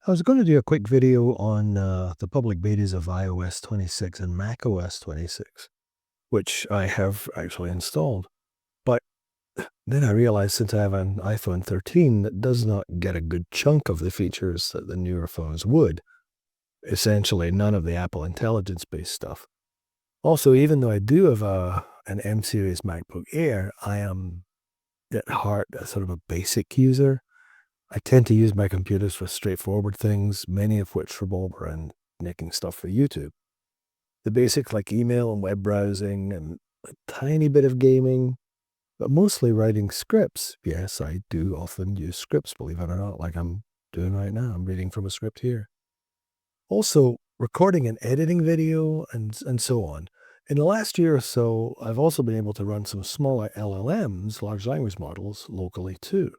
I was going to do a quick video on the public betas of iOS 26 and macOS 26, which I have actually installed. But then I realized since I have an iPhone 13 that does not get a good chunk of the features that the newer phones would. Essentially, none of the Apple Intelligence-based stuff. Also, even though I do have an M series MacBook Air, I am at heart a sort of a basic user. I tend to use my computers for straightforward things, many of which revolve around making stuff for YouTube. The basics like email and web browsing and a tiny bit of gaming, but mostly writing scripts. Yes, I do often use scripts, believe it or not, like I'm doing right now. I'm reading from a script here. Also, recording and editing video and so on. In the last year or so, I've also been able to run some smaller LLMs, large language models, locally too.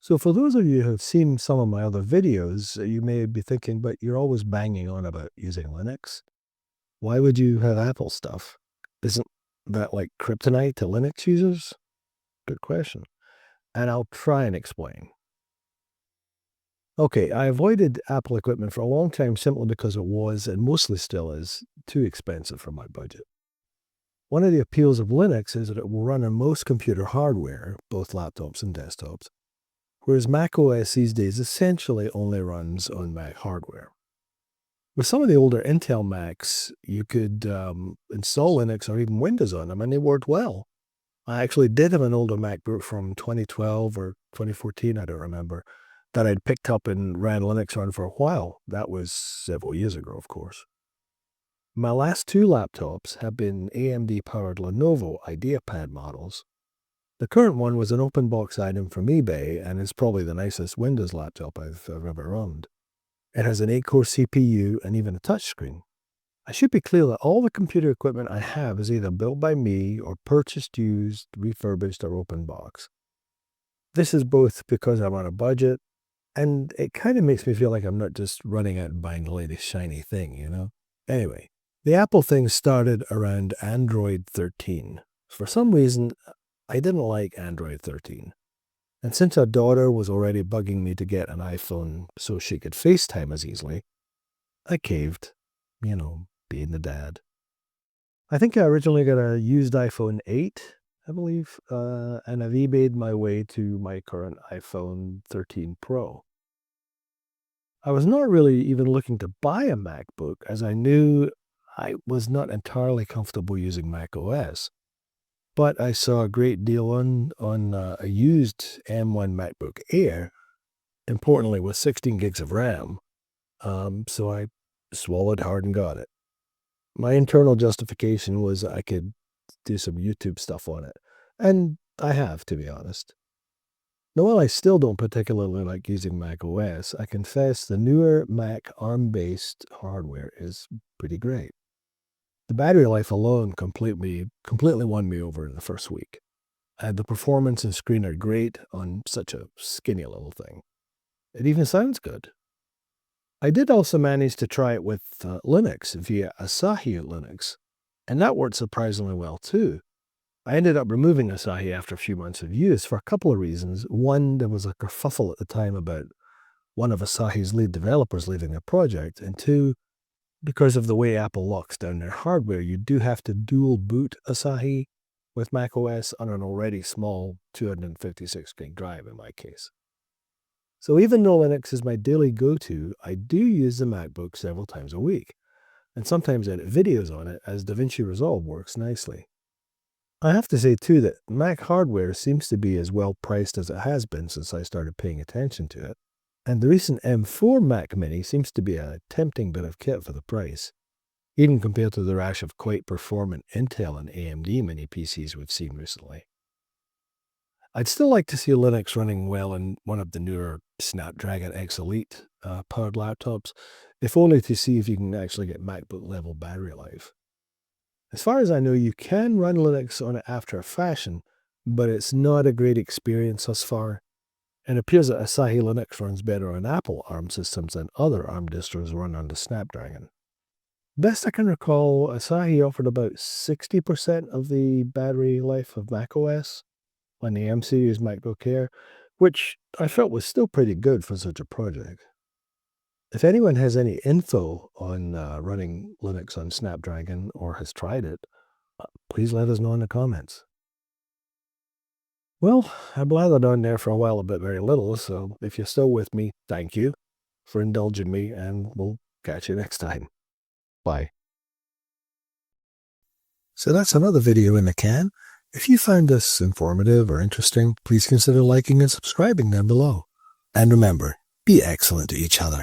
So for those of you who have seen some of my other videos, you may be thinking, but you're always banging on about using Linux. Why would you have Apple stuff? Isn't that like kryptonite to Linux users? Good question. And I'll try and explain. Okay, I avoided Apple equipment for a long time simply because it was, and mostly still is, too expensive for my budget. One of the appeals of Linux is that it will run on most computer hardware, both laptops and desktops, whereas macOS these days essentially only runs on Mac hardware. With some of the older Intel Macs, you could install Linux or even Windows on them, and they worked well. I actually did have an older MacBook from 2012 or 2014, I don't remember, that I'd picked up and ran Linux on for a while. That was several years ago, of course. My last two laptops have been AMD-powered Lenovo IdeaPad models. The current one was an open box item from eBay and is probably the nicest Windows laptop I've ever owned. It has an 8-core CPU and even a touchscreen. I should be clear that all the computer equipment I have is either built by me or purchased, used, refurbished, or open box. This is both because I'm on a budget, and it kind of makes me feel like I'm not just running out and buying the latest shiny thing, you know? Anyway, the Apple thing started around Android 13. For some reason, I didn't like Android 13. And since our daughter was already bugging me to get an iPhone so she could FaceTime as easily, I caved, being the dad. I think I originally got a used iPhone 8, I believe, and I've eBayed my way to my current iPhone 13 Pro. I was not really even looking to buy a MacBook as I knew I was not entirely comfortable using macOS. But I saw a great deal on a used M1 MacBook Air, importantly with 16 gigs of RAM, so I swallowed hard and got it. My internal justification was I could do some YouTube stuff on it, and I have, to be honest. Now, while I still don't particularly like using macOS, I confess the newer Mac ARM-based hardware is pretty great. The battery life alone completely won me over in the first week. And the performance and screen are great on such a skinny little thing. It even sounds good. I did also manage to try it with Linux via Asahi Linux, and that worked surprisingly well too. I ended up removing Asahi after a few months of use for a couple of reasons. One, there was a kerfuffle at the time about one of Asahi's lead developers leaving the project, and two, because of the way Apple locks down their hardware, you do have to dual boot Asahi with macOS on an already small 256 gig drive in my case. So even though Linux is my daily go-to, I do use the MacBook several times a week, and sometimes edit videos on it as DaVinci Resolve works nicely. I have to say too that Mac hardware seems to be as well priced as it has been since I started paying attention to it. And the recent M4 Mac Mini seems to be a tempting bit of kit for the price, even compared to the rash of quite performant Intel and AMD mini PCs we've seen recently. I'd still like to see Linux running well in one of the newer Snapdragon X Elite powered laptops, if only to see if you can actually get MacBook level battery life. As far as I know, you can run Linux on it after a fashion, but it's not a great experience thus far. And it appears that Asahi Linux runs better on Apple ARM systems than other ARM distros run on the Snapdragon. Best I can recall, Asahi offered about 60% of the battery life of macOS on the M series MacBook Air, which I felt was still pretty good for such a project. If anyone has any info on running Linux on Snapdragon or has tried it, please let us know in the comments. Well, I blathered on there for a while about very little, so if you're still with me, thank you for indulging me, and we'll catch you next time. Bye. So that's another video in the can. If you found this informative or interesting, please consider liking and subscribing down below. And remember, be excellent to each other.